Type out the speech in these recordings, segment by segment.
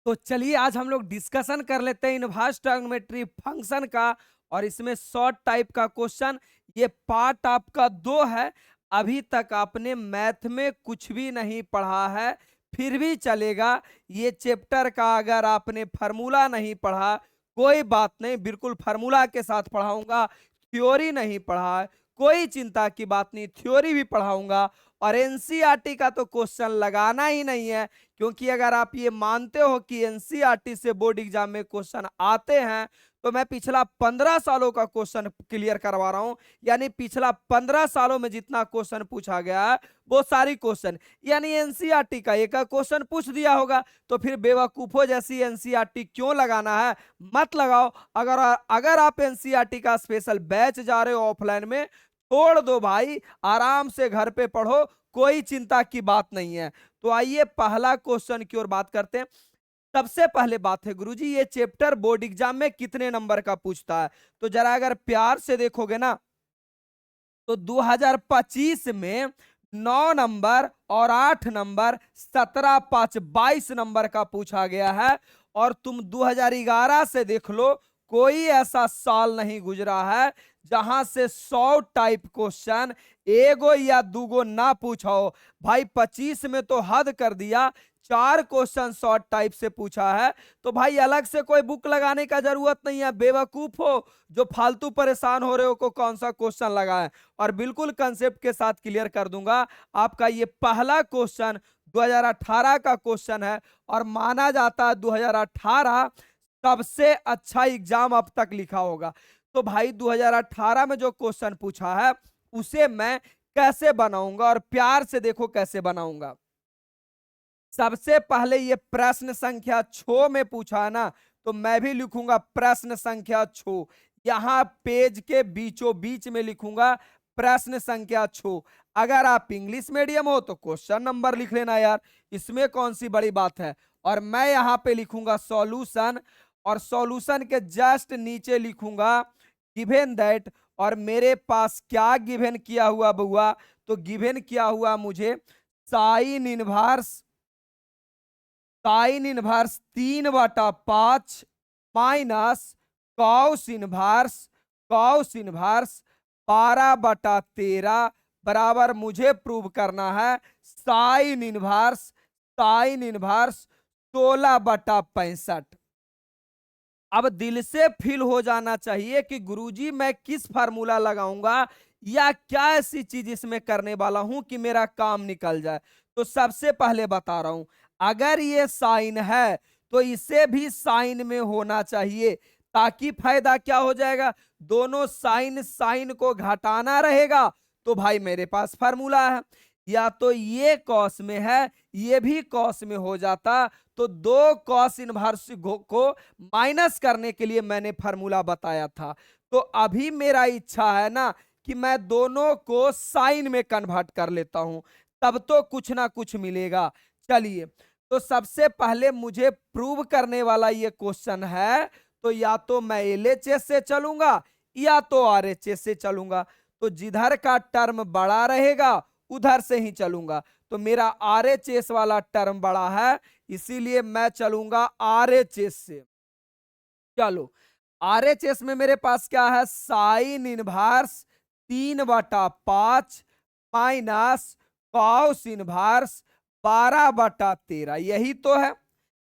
तो चलिए आज हम लोग डिस्कशन कर लेते हैं इनवर्स ट्रायगोनोमेट्री फंक्शन का। और इसमें शॉर्ट टाइप का क्वेश्चन, ये पार्ट आपका 2 है। अभी तक आपने मैथ में कुछ भी नहीं पढ़ा है फिर भी चलेगा। ये चैप्टर का अगर आपने फार्मूला नहीं पढ़ा कोई बात नहीं, बिल्कुल फार्मूला के साथ पढ़ाऊंगा। थ्योरी नहीं पढ़ा है कोई चिंता की बात नहीं, थ्योरी भी पढ़ाऊंगा। और एनसीईआरटी का तो क्वेश्चन लगाना ही नहीं है, क्योंकि अगर आप ये मानते हो कि एनसीईआरटी से बोर्ड एग्जाम में क्वेश्चन आते हैं तो मैं पिछला 15 सालों का क्वेश्चन क्लियर करवा रहा हूं। यानी पिछला 15 सालों में जितना क्वेश्चन पूछा गया है वो सारी क्वेश्चन, यानी एनसीईआरटी का एक क्वेश्चन पूछ दिया होगा तो फिर बेवकूफों जैसी एनसीईआरटी क्यों लगाना है, मत लगाओ। अगर अगर आप एनसीईआरटी का स्पेशल बैच जा रहे हो ऑफलाइन में, छोड़ दो भाई, आराम से घर पे पढ़ो, कोई चिंता की बात नहीं है। तो आइए पहला क्वेश्चन की ओर बात करते हैं। सबसे पहले बात है गुरुजी, ये चैप्टर बोर्ड एग्जाम में कितने नंबर का पूछता है? तो जरा अगर प्यार से देखोगे ना तो 2025 में 9 नंबर और 8 नंबर 17 5 22 नंबर का पूछा गया है। और तुम 2011 से देख लो, कोई ऐसा साल नहीं गुजरा है जहां से 100 टाइप क्वेश्चन एगो या दूगो ना पूछा हो। भाई 25 में तो हद कर दिया, 4 क्वेश्चन शॉर्ट टाइप से पूछा है। तो भाई अलग से कोई बुक लगाने का जरूरत नहीं है, बेवकूफ हो जो फालतू परेशान हो रहे हो को कौन सा क्वेश्चन लगा है। और बिल्कुल कंसेप्ट के साथ क्लियर कर दूंगा। आपका ये पहला क्वेश्चन 2018 का क्वेश्चन है और माना जाता है 2018 सबसे अच्छा एग्जाम अब तक लिखा होगा। तो भाई 2018 में जो क्वेश्चन पूछा है उसे मैं कैसे बनाऊंगा, और प्यार से देखो कैसे बनाऊंगा। सबसे पहले ये प्रश्न संख्या 6 में पूछा है ना, तो मैं भी लिखूंगा प्रश्न संख्या 6। यहां पेज के बीचों बीच में लिखूंगा प्रश्न संख्या 6। अगर आप इंग्लिश मीडियम हो तो क्वेश्चन नंबर लिख लेना यार, इसमें कौन सी बड़ी बात है। और मैं यहां पे लिखूंगा सॉल्यूशन, और सॉल्यूशन के जस्ट नीचे लिखूंगा गिवन दैट। और मेरे पास क्या गिवन किया हुआ बुआ, तो गिवन किया हुआ मुझे sine inverse 3/5 minus cos inverse 12/13 बराबर मुझे प्रूव करना है साइन इनवर्स 16/65। अब दिल से फील हो जाना चाहिए कि गुरुजी मैं किस फार्मूला लगाऊंगा या क्या ऐसी चीज इसमें करने वाला हूं कि मेरा काम निकल जाए। तो सबसे पहले बता रहा हूं, अगर ये साइन है तो इसे भी साइन में होना चाहिए, ताकि फायदा क्या हो जाएगा, दोनों साइन साइन को घटाना रहेगा। तो भाई मेरे पास फार्मूला है, या तो ये कॉस में है ये भी कॉस में हो जाता। तो दो कॉस इनवर्स को माइनस करने के लिए मैंने फार्मूला बताया था। तो अभी मेरा इच्छा है ना कि मैं दोनों को साइन में कन्वर्ट कर लेता हूं, तब तो कुछ ना कुछ मिलेगा। चलिए, तो सबसे पहले मुझे प्रूव करने वाला ये क्वेश्चन है, तो या तो मैं एलएचएस से चलूंगा या तो आरएचएस से चलूंगा। तो जिधर का टर्म बड़ा रहेगा उधर से ही चलूंगा। तो मेरा आरएचएस वाला टर्म बड़ा है, इसीलिए मैं चलूंगा आरएचएस से। चलो, आरएचएस में मेरे पास क्या है, sine inverse 3/5 minus cos inverse 12/13, यही तो है।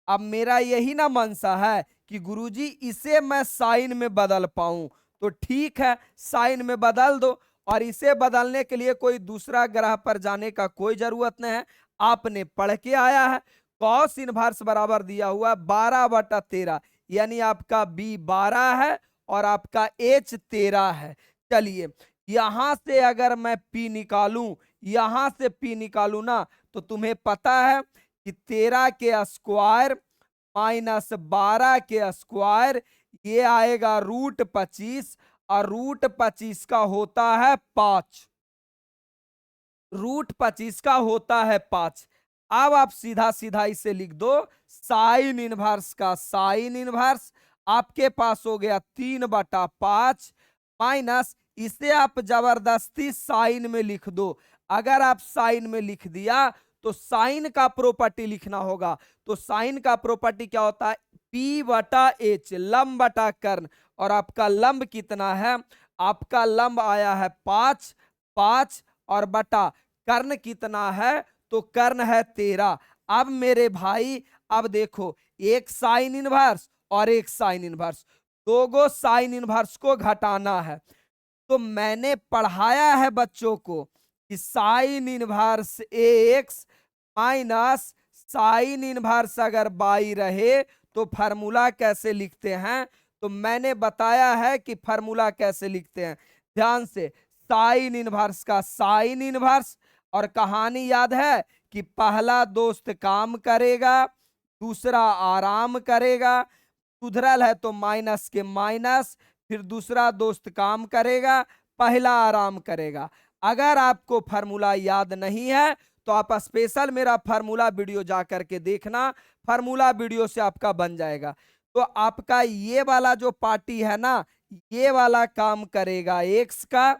अब मेरा यही ना मनसा है कि गुरुजी इसे मैं साइन में बदल पाऊं, तो ठीक है साइन में बदल दो। और इसे बदलने के लिए कोई दूसरा ग्रह पर जाने का कोई जरूरत नहीं है, आपने पढ़ के आया है। कॉस इनवर्स बराबर दिया हुआ 12/13, यानी आपका बी 12 है और आपका एच 13 है। चलिए, यहां से अगर मैं पी निकालूं, यहां से पी निकालूं ना, तो तुम्हें पता है कि 13 के स्क्वायर माइनस 12 के स्क्वायर, ये आएगा √25, और √25 का होता है 5। √25 का होता है 5। अब आप सीधा सीधा इसे लिख दो, साइन इनवर्स का साइन इनवर्स आपके पास हो गया 3/5 माइनस, इसे आप जबरदस्ती साइन में लिख दो। अगर आप साइन में लिख दिया तो साइन का प्रॉपर्टी लिखना होगा। तो साइन का प्रॉपर्टी क्या होता है, P बटा H, लंब बटा कर्ण। और आपका लंब कितना है, आपका लंब आया है 5, 5 और बटा कर्ण कितना है, तो कर्ण है 13। अब मेरे भाई अब देखो, एक साइन इनवर्स और एक साइन इनवर्स, दो साइन इनवर्स को घटाना है। तो मैंने पढ़ाया है बच्चों को कि sign inverse x minus sine inverse अगर बाई रहे तो फार्मूला कैसे लिखते हैं। तो मैंने बताया है कि फार्मूला कैसे लिखते हैं, ध्यान से। साइन इनवर्स का साइन इनवर्स, और कहानी याद है कि पहला दोस्त काम करेगा, दूसरा आराम करेगा, सुधरल है तो माइनस के माइनस, फिर दूसरा दोस्त काम करेगा, पहला आराम करेगा। अगर आपको फार्मूला याद नहीं है तो आप स्पेशल मेरा फार्मूला वीडियो जा करके देखना, फार्मूला वीडियो से आपका बन जाएगा। तो आपका ये वाला जो पार्टी है ना, ये वाला काम करेगा एक्स का,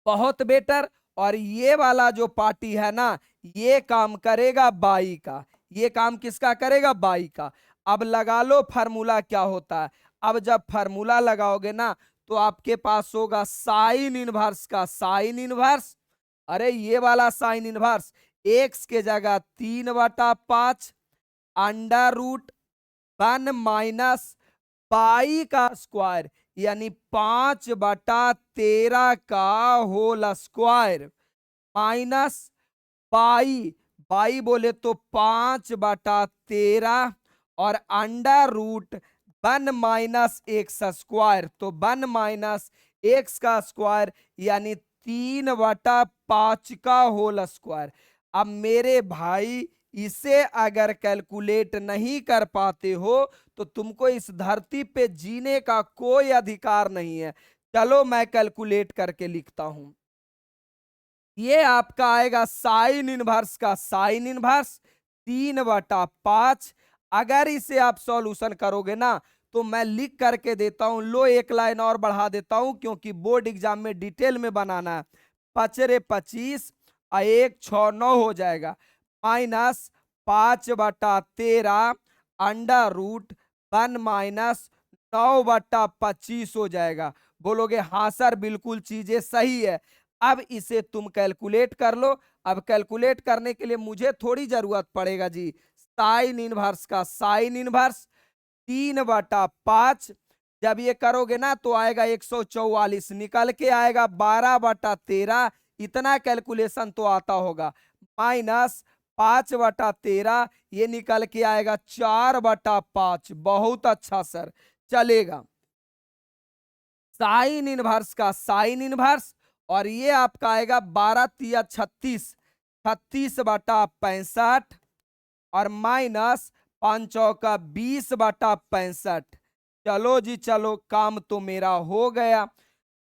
बहुत बेटर। और ये वाला जो पार्टी है ना, ये काम करेगा बाई का। ये काम किसका करेगा, बाई का। अब लगा लो फार्मूला क्या होता है। अब जब फार्मूला लगाओगे ना तो आपके पास होगा साइन इनवर्स का साइन इनवर्स, अरे ये वाला साइन इनवर्स, एक्स के जगह 3/5 अंडर रूट 1 माइनस पाई का स्क्वायर, यानी 5/13 का whole square minus pi, pi बोले तो 5/13 और under root 1 minus x square, तो 1 माइनस एक्स का स्क्वायर यानी 3/5 का होल स्क्वायर। अब मेरे भाई इसे अगर कैलकुलेट नहीं कर पाते हो तो तुमको इस धरती पे जीने का कोई अधिकार नहीं है। चलो मैं कैलकुलेट करके लिखता हूं। ये आपका आएगा साइन इनवर्स का साइन इनवर्स 3/5। अगर इसे आप सॉल्यूशन करोगे ना तो मैं लिख करके देता हूं, लो एक लाइन और बढ़ा देता हूं क्योंकि बोर्ड एग्जाम में डिटेल में बनाना है। 5×25 और 1×6=9 हो जाएगा, माइनस 5/13 अंडर रूट 1 माइनस 9/25 हो जाएगा। बोलोगे हाँ सर बिल्कुल चीजें सही है। अब इसे तुम कैलकुलेट कर लो। अब कैलकुलेट करने के लिए मुझे थोड़ी जरूरत पड़ेगा जी, साइन इनवर्स का साइन इनवर्स 3/5, जब ये करोगे ना तो आएगा 144, निकल के आएगा 12/13, इतना कैलकुलेशन तो आता होगा, माइनस 5/13, ये निकल के आएगा 4/5। बहुत अच्छा सर, चलेगा। साइन इनवर्स का साइन इनवर्स, और ये आपका आएगा 12×3=36, 36/65 और माइनस 5×20/65। चलो जी चलो, काम तो मेरा हो गया।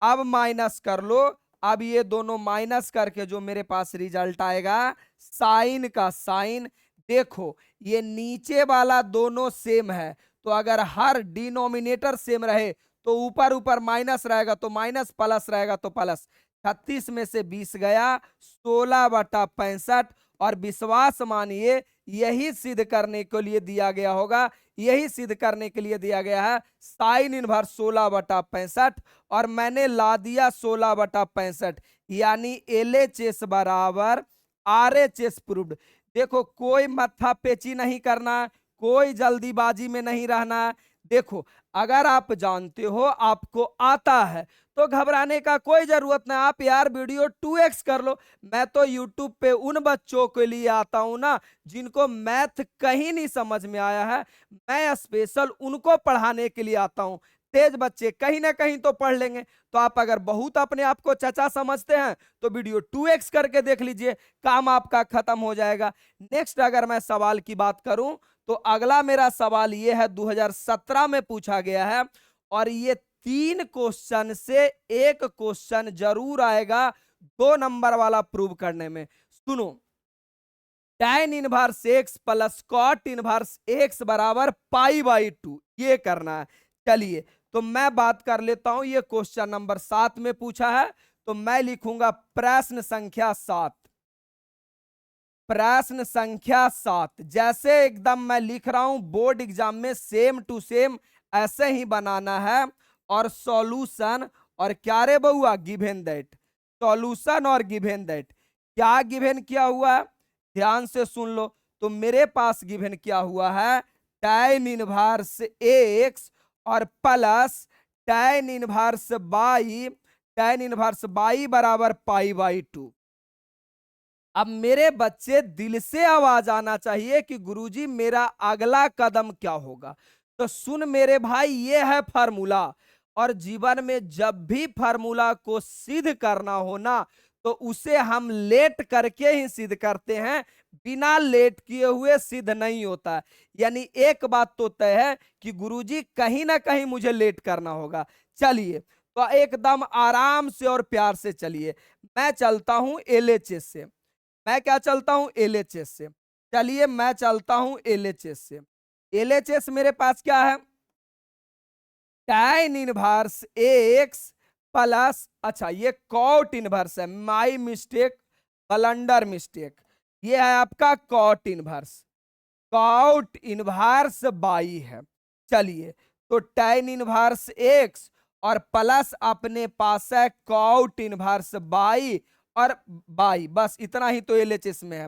अब माइनस कर लो। अब ये दोनों माइनस करके जो मेरे पास रिजल्ट आएगा साइन का साइन, देखो ये नीचे वाला दोनों सेम है, तो अगर हर डिनोमिनेटर सेम रहे तो ऊपर ऊपर माइनस रहेगा तो माइनस, प्लस रहेगा तो प्लस। 36 में से 20 गया, 16/65। और विश्वास मानिए यही सिद्ध करने के लिए दिया गया होगा, यही सिद्ध करने के लिए दिया गया है साइन इनवर्स 16/65, और मैंने ला दिया 16/65, यानी LHS बराबर RHS प्रूव्ड। देखो कोई मत्था पेची नहीं करना, कोई जल्दीबाजी में नहीं रहना। देखो अगर आप जानते हो, आपको आता है, तो घबराने का कोई जरूरत नहीं। आप यार वीडियो 2x कर लो। मैं तो YouTube पे उन बच्चों के लिए आता हूं ना जिनको मैथ कहीं नहीं समझ में आया है, मैं स्पेशल उनको पढ़ाने के लिए आता हूं। तेज बच्चे कहीं ना कहीं तो पढ़ लेंगे। तो आप अगर बहुत अपने आप को चचा समझते हैं तो वीडियो 2x करके देख लीजिए, काम आपका खत्म हो जाएगा। नेक्स्ट अगर मैं सवाल की बात करूं तो अगला मेरा सवाल यह है, 2017 में पूछा गया है, और ये 3 क्वेश्चन से एक क्वेश्चन जरूर आएगा 2 नंबर वाला प्रूव करने में। सुनो, tan inverse x plus cot inverse x बराबर π/2, ये करना है। चलिए तो मैं बात कर लेता हूं, ये क्वेश्चन नंबर 7 में पूछा है, तो मैं लिखूंगा प्रश्न संख्या 7। प्रश्न संख्या 7 जैसे एकदम मैं लिख रहा हूं बोर्ड एग्जाम में सेम टू सेम ऐसे ही बनाना है। और सॉल्यूशन और क्या रे बउआ, गिवन दैट। सॉल्यूशन और गिवन दैट, क्या गिवन किया हुआ है ध्यान से सुन लो। तो मेरे पास गिवन क्या हुआ है, tan इनवर्स एक्स और plus tan inverse by, tan inverse by बराबर π/2। अब मेरे बच्चे दिल से आवाज आना चाहिए कि गुरुजी मेरा अगला कदम क्या होगा। तो सुन मेरे भाई, ये है फार्मूला। और जीवन में जब भी फार्मूला को सिद्ध करना हो ना, तो उसे हम लेट करके ही सिद्ध करते हैं, बिना लेट किए हुए सिद्ध नहीं होता। यानी एक बात तो तय है कि गुरुजी कहीं ना कहीं मुझे लेट करना होगा। चलिए तो एकदम आराम से और प्यार से चलिए। मैं चलता हूं एलएचएस से, मैं क्या चलता हूं एलएचएस से। चलिए मैं चलता हूं एलएचएस से। एलएचएस मेरे पास क्या है, tan इनवर्स एक्स प्लस, अच्छा ये कॉट इनवर्स है, माई मिस्टेक, ब्लंडर मिस्टेक, ये है आपका cot inverse, cot inverse y है। चलिए तो tan इनवर्स एक्स और प्लस अपने पास है कॉट इनवर्स बाई और बाई, बस इतना ही तो एलएचएस में है।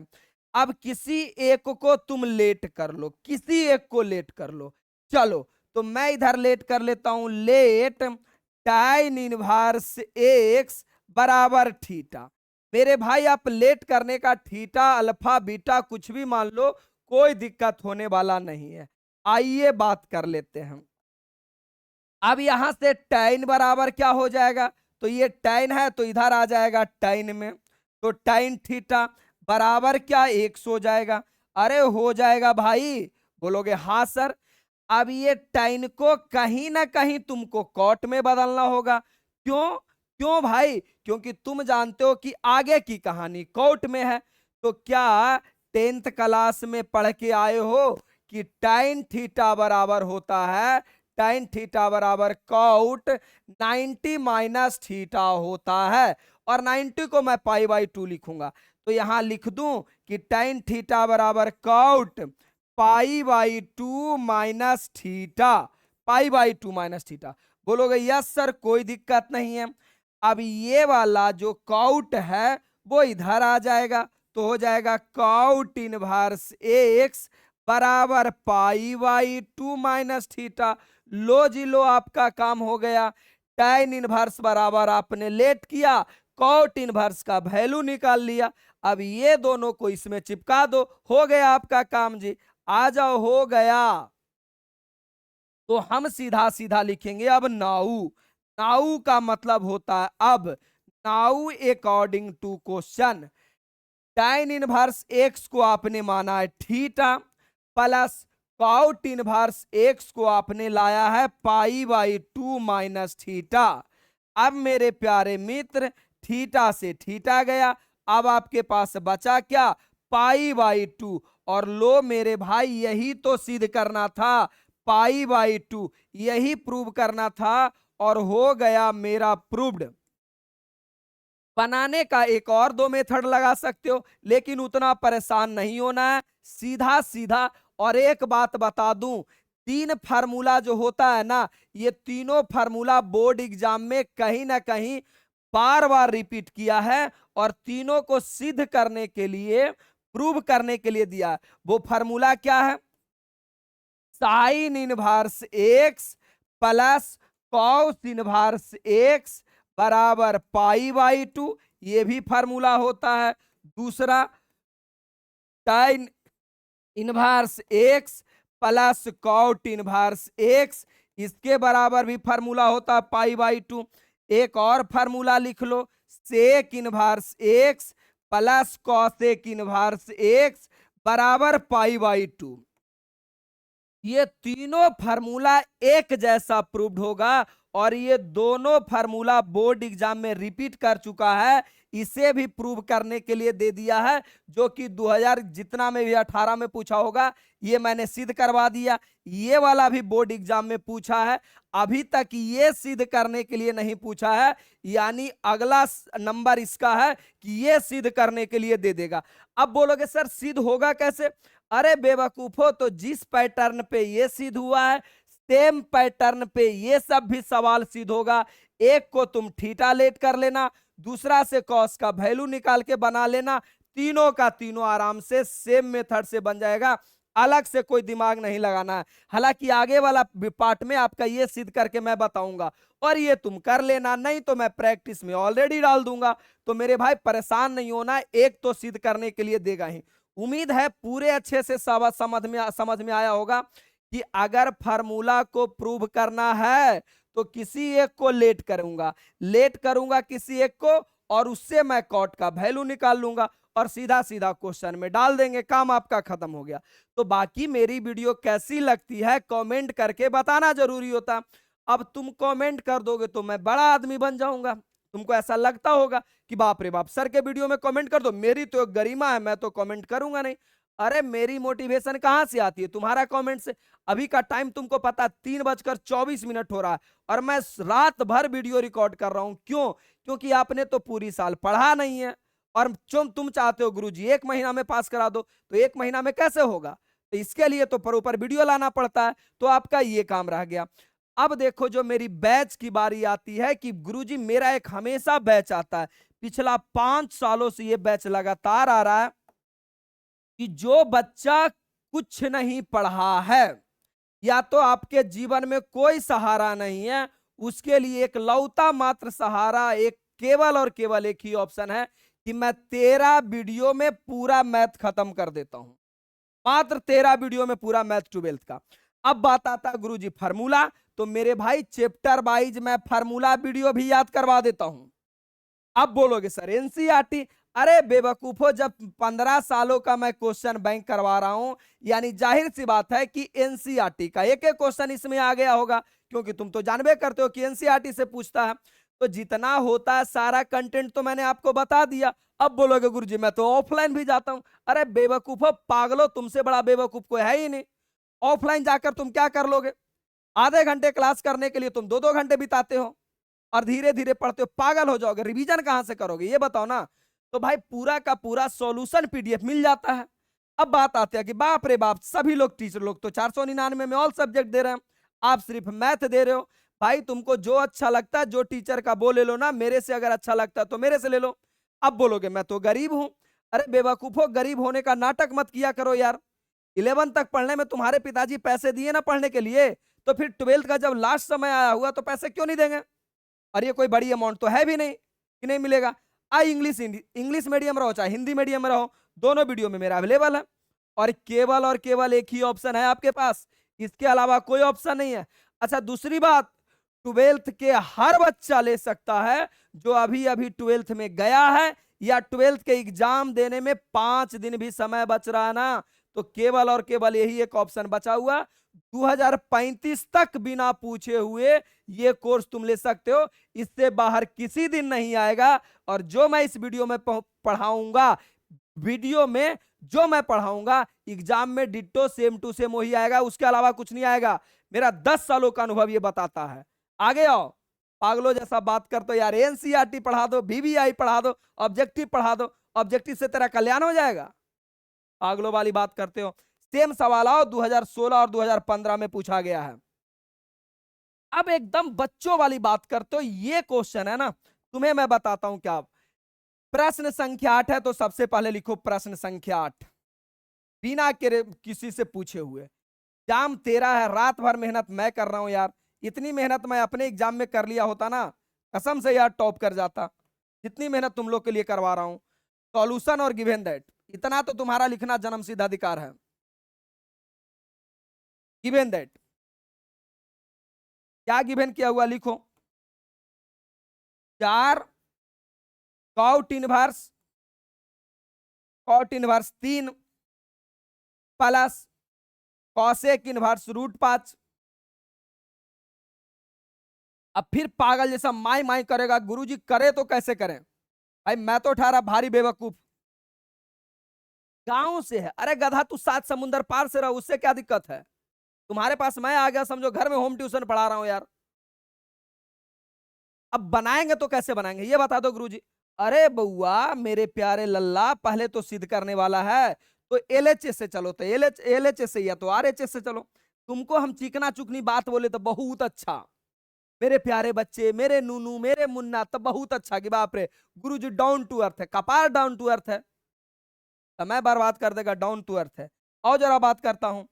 अब किसी एक को तुम लेट कर लो, किसी एक को लेट कर लो। चलो तो मैं इधर लेट कर लेता हूं, लेट tan इनवर्स एक्स बराबर थीटा। मेरे भाई आप लेट करने का थीटा अल्फा बीटा कुछ भी मान लो, कोई दिक्कत होने वाला नहीं है। आइए बात कर लेते हैं। अब यहां से tan बराबर क्या हो जाएगा, तो ये tan है तो इधर आ जाएगा tan में, तो tan थीटा बराबर क्या एक्स हो जाएगा। अरे हो जाएगा भाई, बोलोगे हाँ सर। अब ये tan को कहीं ना कहीं तुमको कॉट में बदलना होगा। क्यों क्यों भाई, क्योंकि तुम जानते हो कि आगे की कहानी कॉट में है। तो क्या 10th क्लास में पढ़ के आए हो कि tan थीटा बराबर होता है, tan थीटा बराबर कॉट 90 माइनस थीटा होता है। और 90 को मैं π/2 लिखूंगा, तो यहां लिख दूं कि tan थीटा बराबर cot π/2 minus theta, π/2 minus theta. बोलोगे यस सर कोई दिक्कत नहीं है। अब ये वाला जो कॉट है वो इधर आ जाएगा, तो हो जाएगा कॉट इनवर्स एक्स बराबर π/2 माइनस थीटा। लो जी लो, आपका काम हो गया। tan इनवर्स बराबर आपने लेट किया, कॉट इनवर्स का वैल्यू निकाल लिया। अब ये दोनों को इसमें चिपका दो, हो गया आपका काम जी। आ जाओ, हो गया। तो हम सीधा सीधा लिखेंगे अब नाउ। नाउ का मतलब होता है अब। Now according to question, tan inverse x को आपने माना है theta, plus cot inverse x को आपने लाया है π/2 माइनस थीटा। अब मेरे प्यारे मित्र, थीटा से थीटा गया, अब आपके पास बचा क्या, π/2। और लो मेरे भाई, यही तो सिद्ध करना था, π/2 यही प्रूव करना था, और हो गया मेरा प्रूव्ड। बनाने का एक और दो मेथड लगा सकते हो, लेकिन उतना परेशान नहीं होना है, सीधा सीधा। और एक बात बता दूं, तीन फार्मूला जो होता है ना, ये तीनों फार्मूला बोर्ड एग्जाम में कहीं ना कहीं बार बार रिपीट किया है, और तीनों को सिद्ध करने के लिए, प्रूव करने के लिए दिया है। वो फार्मूला क्या है, sine inverse x plus cos inverse x बराबर π/2, ये भी फार्मूला होता है। दूसरा tan inverse x plus cot inverse x, इसके बराबर भी फार्मूला होता है π/2। एक और फार्मूला लिख लो, sec inverse x plus cosec inverse x बराबर π/2। ये तीनों फार्मूला एक जैसा प्रूव्ड होगा, और ये दोनों फार्मूला बोर्ड एग्जाम में रिपीट कर चुका है, इसे भी प्रूव करने के लिए दे दिया है, जो कि 2000 जितना में भी 18 में पूछा होगा ये मैंने सिद्ध करवा दिया। ये वाला भी बोर्ड एग्जाम में पूछा है, अभी तक ये सिद्ध करने के लिए नहीं पूछा है, यानी अगला नंबर इसका है कि ये सिद्ध करने के लिए दे देगा। अब बोलोगे सर सिद्ध होगा कैसे? अरे बेवकूफो, तो जिस पैटर्न पे ये सिद्ध हुआ है सेम पैटर्न पे ये सब भी सवाल सिद्ध होगा। एक को तुम थीटा लेट कर लेना, दूसरा से कॉस का वैल्यू निकाल के बना लेना, तीनों का तीनों आराम से सेम मेथड से बन जाएगा, अलग से कोई दिमाग नहीं लगाना है। हालांकि आगे वाला पार्ट में आपका ये सिद्ध करके मैं बताऊंगा और ये तुम कर लेना, नहीं तो मैं प्रैक्टिस में ऑलरेडी डाल दूंगा। तो मेरे भाई परेशान नहीं होना, एक तो सिद्ध करने के लिए देगा ही। उम्मीद है पूरे अच्छे से समझ में आया होगा कि अगर फार्मूला को प्रूव करना है तो किसी एक को लेट करूंगा किसी एक को, और उससे मैं कॉट का वैल्यू निकाल लूंगा और सीधा सीधा क्वेश्चन में डाल देंगे, काम आपका खत्म हो गया। तो बाकी मेरी वीडियो कैसी लगती है कमेंट करके बताना जरूरी होता। अब तुम कमेंट कर दोगे तो मैं बड़ा आदमी बन जाऊंगा, तुमको ऐसा लगता होगा कि बाप रे बाप सर के वीडियो में कमेंट कर दो, मेरी तो गरिमा है, मैं तो कमेंट करूंगा नहीं। अरे मेरी मोटिवेशन कहां से आती है? तुम्हारा कमेंट से। अभी का टाइम तुमको पता 3:24 हो रहा है और मैं रात भर वीडियो रिकॉर्ड कर रहा हूं। क्यों? क्योंकि आपने तो पूरी साल पढ़ा नहीं है और तुम चाहते हो गुरुजी 1 महीना में पास करा दो, तो 1 महीना में कैसे होगा? तो इसके लिए तो प्रॉपर वीडियो लाना पड़ता है, तो आपका ये काम रह गया। अब देखो जो मेरी बैच की बारी आती है कि गुरुजी मेरा एक हमेशा बैच आता है, पिछला 5 सालों से ये बैच लगातार आ रहा है कि जो बच्चा कुछ नहीं पढ़ा है या तो आपके जीवन में कोई सहारा नहीं है, उसके लिए एक लौता मात्र सहारा, एक केवल और केवल एक ही ऑप्शन है कि मैं 13 वीडियो में पूरा मैथ खत्म कर देता हूं, मात्र 13 वीडियो में पूरा मैथ 12th का। अब बात आता है गुरुजी फार्मूला, तो मेरे भाई चैप्टर वाइज मैं फार्मूला वीडियो भी याद करवा देता हूं। अब बोलोगे सर एनसीईआरटी, अरे बेवकूफो, जब 15 सालों का मैं क्वेश्चन बैंक करवा रहा हूं, यानी जाहिर सी बात है कि एनसीईआरटी का एक एक क्वेश्चन इसमें आ गया होगा, क्योंकि तुम तो जानबे करते हो कि एनसीईआरटी से पूछता है। तो जितना होता है सारा कंटेंट तो मैंने आपको बता दिया। अब बोलोगे गुरुजी मैं तो ऑफलाइन भी जाता हूं, अरे बेवकूफो पागलो, तुमसे बड़ा बेवकूफ कोई है ही नहीं। ऑफलाइन जाकर तुम क्या कर लोगे? आधे घंटे क्लास करने के लिए तुम 2-2 घंटे बिताते हो और धीरे धीरे पढ़ते हो, पागल हो जाओगे, रिवीजन कहां से करोगे ये बताओ ना। तो भाई पूरा का पूरा सॉल्यूशन पीडीएफ मिल जाता है। अब बात आती है कि बाप रे बाप सभी लोग टीचर लोग तो 499 में ऑल सब्जेक्ट दे रहे हैं, आप सिर्फ मैथ दे रहे हो। भाई तुमको जो अच्छा लगता है जो टीचर का वो ले लो ना, मेरे से अगर अच्छा लगता है तो मेरे से ले लो। अब बोलोगे मैं तो गरीब हूं, अरे बेवकूफो गरीब होने का नाटक मत किया करो यार। 11 तक पढ़ने में तुम्हारे पिताजी पैसे दिए ना पढ़ने के लिए, तो फिर 12th का जब लास्ट समय आया हुआ तो पैसे क्यों नहीं देंगे? और ये कोई बड़ी अमाउंट तो है भी नहीं कि नहीं मिलेगा। इंग्लिश मीडियम रहो चाहे हिंदी मीडियम में रहो, दोनों वीडियो में मेरा अवेलेबल है और केवल एक ही ऑप्शन है आपके पास, इसके अलावा कोई ऑप्शन नहीं है। अच्छा दूसरी बात, 12th के हर बच्चा ले सकता है जो अभी अभी 12th में गया है या 12th के एग्जाम देने में 5 दिन भी समय बच रहा है ना, तो केवल और केवल यही एक ऑप्शन बचा हुआ, 2035 तक बिना पूछे हुए ये कोर्स तुम ले सकते हो, इससे बाहर किसी दिन नहीं आएगा। और जो मैं इस वीडियो में पढ़ाऊंगा, वीडियो में जो मैं पढ़ाऊंगा एग्जाम में डिट्टो सेम टू सेम वही आएगा, उसके अलावा कुछ नहीं आएगा। मेरा 10 सालों का अनुभव ये बताता है। आगे आओ, पागलों जैसा बात कर तो यार एनसीईआरटी पढ़ा दो, बीबीआई पढ़ा दो, ऑब्जेक्टिव पढ़ा दो, ऑब्जेक्टिव से तेरा कल्याण हो जाएगा। पागलों वाली बात करते हो। सेम सवाल आओ 2016 और 2015 में पूछा गया है। अब एकदम बच्चों वाली बात करते हो, ये क्वेश्चन है ना, तुम्हें मैं बताता हूं क्या। प्रश्न संख्या 8 है तो सबसे पहले लिखो प्रश्न संख्या 8, बिना किसी से पूछे हुए। एग्जाम 13 है, रात भर मेहनत मैं कर रहा हूं यार, इतनी मेहनत मैं अपने एग्जाम में कर लिया होता ना, कसम से यार टॉप कर जाता। जितनी मेहनत तुम लोग के लिए करवा रहा हूं, सॉल्यूशन और गिवन दैट, इतना तो तुम्हारा लिखना जन्मसिद्ध अधिकार है। गिवन दैट क्या गिवन किया हुआ लिखो, 4 cot inverse 3 plus cosec inverse √5 अब फिर पागल जैसा माई माई करेगा, गुरुजी करे तो कैसे करें भाई, मैं तो ठहरा भारी बेवकूफ, गांव से है। अरे गधा तू 7 समुंदर पार से रहा, उससे क्या दिक्कत है, तुम्हारे पास मैं आ गया समझो, घर में होम ट्यूशन पढ़ा रहा हूं यार। अब बनाएंगे तो कैसे बनाएंगे ये बता दो गुरुजी। अरे बउआ मेरे प्यारे लल्ला, पहले तो सिद्ध करने वाला है, तो एलएचएस से चलो, तो एलएचएस से या तो आरएचएस से चलो। तुमको हम चिकना चुकनी बात बोले तो बहुत अच्छा, मेरे प्यारे बच्चे, मेरे नूनू, मेरे मुन्ना, तो बहुत अच्छा कि बाप रे गुरुजी डाउन टू अर्थ है, कपार डाउन टू अर्थ है, समय बर्बाद कर देगा, डाउन टू अर्थ है। और जरा बात करता हूं,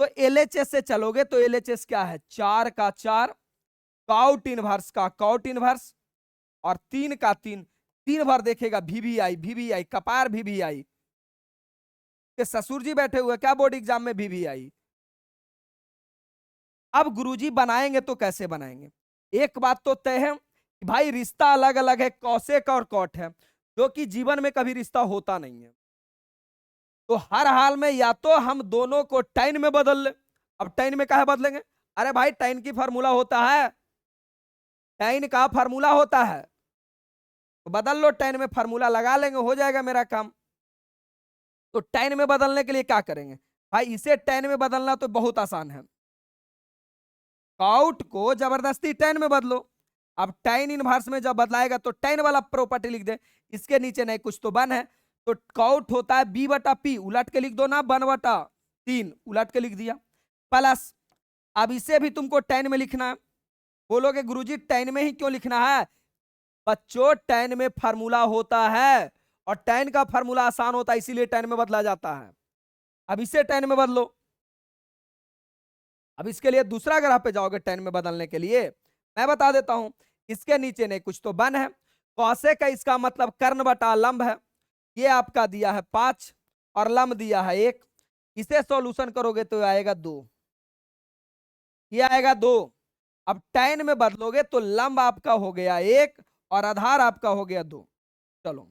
तो एलएचएस से चलोगे तो एलएचएस क्या है, 4 का 4, काउट इनवर्स का काउट इनवर्स, और 3 का 3, 3 बार देखेगा वीवीआई वीवीआई, कपार वीवीआई के ससुर जी बैठे हुए क्या बोर्ड एग्जाम में वीवीआई। अब गुरुजी बनाएंगे तो कैसे बनाएंगे, एक बात तो तय है कि भाई रिश्ता अलग अलग है, कौशेक और कौट है, जो कि जीवन में कभी रिश्ता होता नहीं है। तो हर हाल में या तो हम दोनों को टाइन में बदल ले। अब टाइन में कहा बदलेंगे, अरे भाई टाइन की फार्मूला होता है, टाइन का फार्मूला होता है, तो बदल लो, टाइन में फार्मूला लगा लेंगे, हो जाएगा मेरा काम। तो टाइन में बदलने के लिए क्या करेंगे भाई, इसे टाइन में बदलना तो बहुत आसान है, काउट को जबरदस्ती टाइन में बदलो। अब टाइन इनवर्स में जब बदलाएगा तो टाइन वाला प्रॉपर्टी लिख दे, इसके नीचे नहीं कुछ तो बन है, तो काउट होता है बी बटा पी, उलट के लिख दो ना, 1/3 उलट के लिख दिया, प्लस अब इसे भी तुमको टाइन में लिखना है। बोलोगे गुरुजी टाइन में ही क्यों लिखना है, बच्चों टाइन में फार्मूला होता है, और टाइन का फार्मूला आसान होता है, इसीलिए टाइन में बदला जाता है। अब इसे टाइन में बदलो। अब इसके लिए दूसरा ग्राफ पे जाओगे टाइन में बदलने के लिए, मैं बता देता हूं, इसके नीचे नहीं कुछ तो बन है, कौसे का इसका मतलब कर्ण बटा लंब है, ये आपका दिया है 5 और लंब दिया है 1, इसे सॉल्यूशन करोगे तो आएगा 2, ये आएगा 2। अब टाइन में बदलोगे तो लंब आपका हो गया 1 और आधार आपका हो गया 2। चलो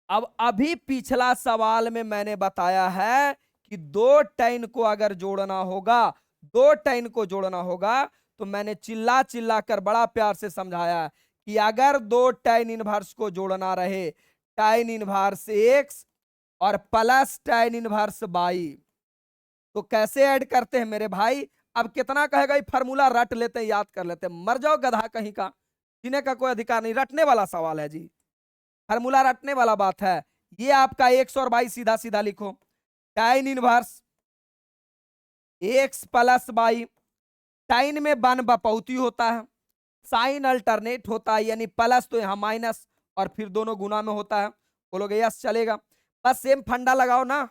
अब अभी पिछला सवाल में मैंने बताया है कि 2 टाइन को अगर जोड़ना होगा, 2 टाइन को जोड़ना होगा, तो मैंने चिल्ला चिल्ला कर बड़ा प्यार से समझाया कि अगर 2 टाइन इनवर्स को जोड़ना रहे, टाइन इनवर्स एक्स और प्लस टाइन इनवर्स बाई, तो कैसे ऐड करते हैं मेरे भाई। अब कितना कहेगा, ये फार्मूला रट लेते हैं, याद कर लेते हैं, मर जाओ गधा कहीं का, जीने का कोई अधिकार नहीं, रटने वाला सवाल है जी, फार्मूला रटने वाला बात है। ये आपका एक्स और बाई सीधा सीधा लिखो, टाइन इनवर्स एक्स प्लस बाई, टाइन में बन बपौती होता है, साइन अल्टरनेट होता है, यानी प्लस तो यहां माइनस और फिर दोनों गुना में होता है। बोलोगे यस चलेगा, बस सेम फंडा लगाओ ना,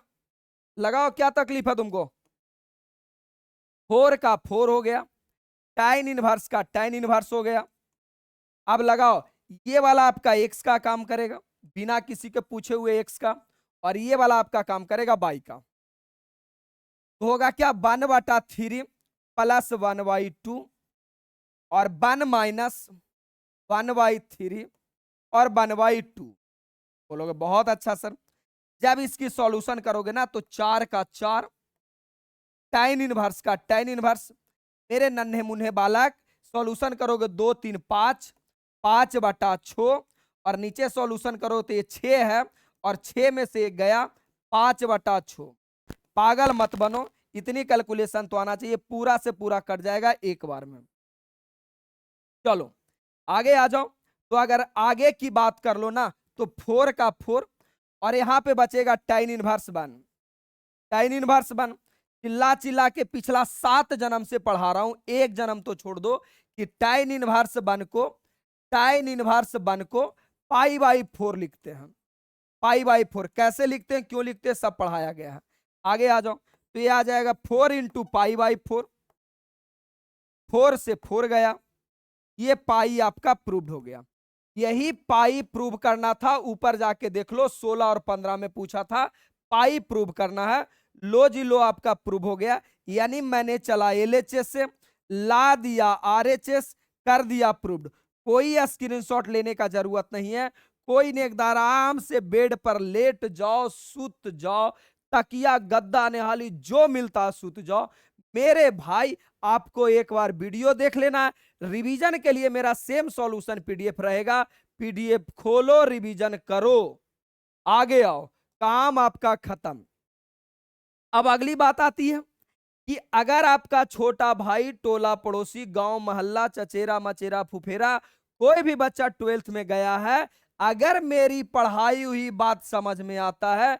लगाओ, क्या तकलीफ है तुमको। 4 का 4 हो गया, टाइन इनवर्स का टाइन इनवर्स हो गया। अब लगाओ, ये वाला आपका एक्स का काम करेगा बिना किसी के पूछे हुए एक्स का, और ये वाला आपका काम करेगा बाई का, तो होगा क्या 1/3 प्लस 1/2 और 1 माइनस 1/3 और 1/2। बोलोगे बहुत अच्छा सर, जब इसकी सॉल्यूशन करोगे ना तो 4 का 4, टाइन इनवर्स का टाइन इनवर्स, मेरे नन्हे मुन्हे बालक सॉल्यूशन करोगे 2 3 5, 5/6, और नीचे सॉल्यूशन करो तो ये 6 है, और 6 में से गया 5/6। पागल मत बनो, इतनी कैलकुलेशन तो आना चाहिए, पूरा से पूरा कट जाएगा एक बार में। चलो आगे आ जाओ, तो अगर आगे की बात कर लो ना तो 4 का 4, और यहां पे बचेगा टाइन इनवर्स 1, टाइन इनवर्स 1, चिल्ला चिल्ला के पिछला 7 जन्म से पढ़ा रहा हूं, एक जन्म तो छोड़ दो, कि टाइन इनवर्स 1 को, टाइन इनवर्स 1 को पाई/4 लिखते हैं, पाई/4 कैसे लिखते हैं, क्यों लिखते हैं, सब पढ़ाया गया है। आगे आ जाओ, तो ये आ जाएगा 4 इंटू पाई/4, 4 से 4 गया, ये पाई आपका प्रूव्ड हो गया। यही पाई प्रूव करना था, ऊपर जाके देख लो 16 और 15 में पूछा था, पाई प्रूव करना है, लो जी लो आपका प्रूव हो गया। यानी मैंने चला एलएचएस से, ला दिया आरएचएस, कर दिया प्रूव्ड, कोई स्क्रीनशॉट लेने का जरूरत नहीं है, कोई नेकदार आराम से बेड पर लेट जाओ, सुत जाओ, तकिया गद्दा निहाली जो मिलता है सुत जाओ, मेरे भाई आपको एक बार वीडियो देख लेना है। रिवीजन के लिए मेरा सेम सॉल्यूशन पीडीएफ रहेगा, पीडीएफ खोलो, रिवीजन करो, आगे आओ, काम आपका खत्म। अब अगली बात आती है कि अगर आपका छोटा भाई, टोला पड़ोसी, गांव मोहल्ला, चचेरा मचेरा फुफेरा, कोई भी बच्चा 12th में गया है, अगर मेरी पढ़ाई हुई बात समझ में आता है,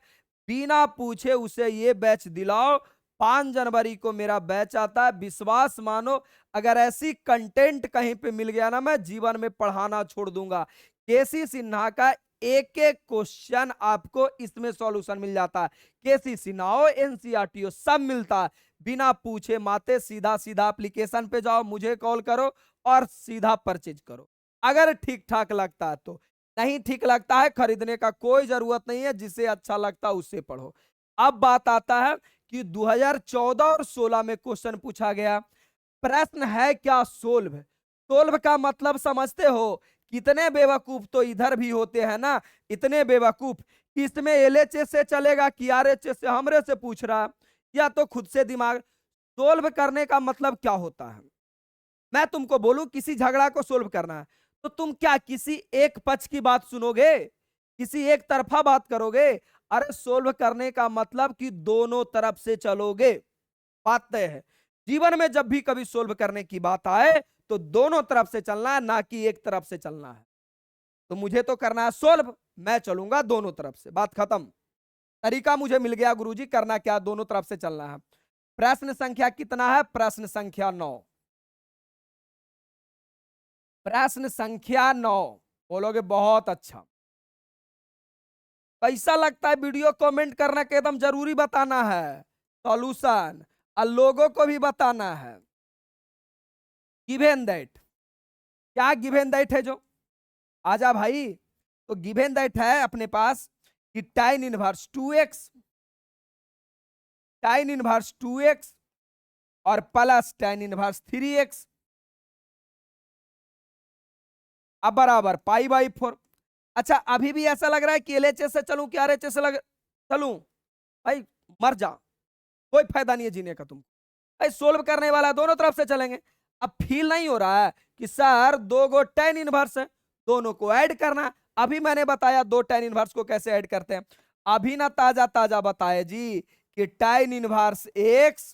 बिना पूछे उसे ये बैच दिलाओ। 5 जनवरी को मेरा बैच आता है, विश्वास मानो, अगर ऐसी कंटेंट कहीं पे मिल गया ना, मैं जीवन में पढ़ाना छोड़ दूंगा। केसी सिन्हा का एक एक क्वेश्चन आपको इसमें सॉल्यूशन मिल जाता है। केसी सिन्हा, एनसीईआरटी सब मिलता है, बिना पूछे माते, सीधा सीधा एप्लीकेशन पे जाओ, मुझे कॉल करो और सीधा परचेज करो, अगर ठीक ठाक लगता है तो। नहीं ठीक लगता है, खरीदने का कोई जरूरत नहीं है, जिसे अच्छा लगता है उससे पढ़ो। अब बात आता है कि 2014 और 16 में क्वेश्चन पूछा गया, प्रश्न है क्या सोल्व। सोल्व का मतलब समझते हो, कितने बेवकूफ तो इधर भी होते हैं ना, इतने बेवकूफ कि इसमें एलएचएस से चलेगा कि आरएचएस से, हमरे से पूछ रहा है या तो खुद से दिमाग। सोल्व करने का मतलब क्या होता है, मैं तुमको बोलूं किसी झगड़ा को सोल्व करना है, तो तुम क्या किसी एक पक्ष की बात सुनोगे, किसी एक तरफा बात करोगे? अरे सोल्व करने का मतलब कि दोनों तरफ से चलोगे, बात तय है। जीवन में जब भी कभी सोल्व करने की बात आए तो दोनों तरफ से चलना है, ना कि एक तरफ से चलना है। तो मुझे तो करना है सोल्व, मैं चलूंगा दोनों तरफ से, बात खत्म। तरीका मुझे मिल गया गुरुजी, करना क्या, दोनों तरफ से चलना है। प्रश्न संख्या कितना है? प्रश्न संख्या 9। प्रश्न संख्या 9 बोलोगे बहुत अच्छा। कैसा लगता है वीडियो? कमेंट करना के एकदम जरूरी बताना है सॉल्यूशन, और लोगों को भी बताना है। गिवन दैट, क्या गिवन दैट है जो? आजा भाई, तो गिवन दैट है अपने पास कि tan inverse 2x, tan inverse 2x और प्लस tan इनवर्स 3x अब बराबर π/4। अच्छा अभी भी ऐसा लग रहा है कि एलएचएस से चलूं कि आरएचएस से चलूं? भाई मर जा, कोई फायदा नहीं है जीने का तुम। भाई सोल्व करने वाला दोनों तरफ से चलेंगे। अब फील नहीं हो रहा है कि सर 2 गो tan इनवर्स है, दोनों को ऐड करना। अभी मैंने बताया 2 tan इनवर्स को कैसे ऐड करते हैं, अभी ना ताजा ताजा बताए जी कि tan inverse x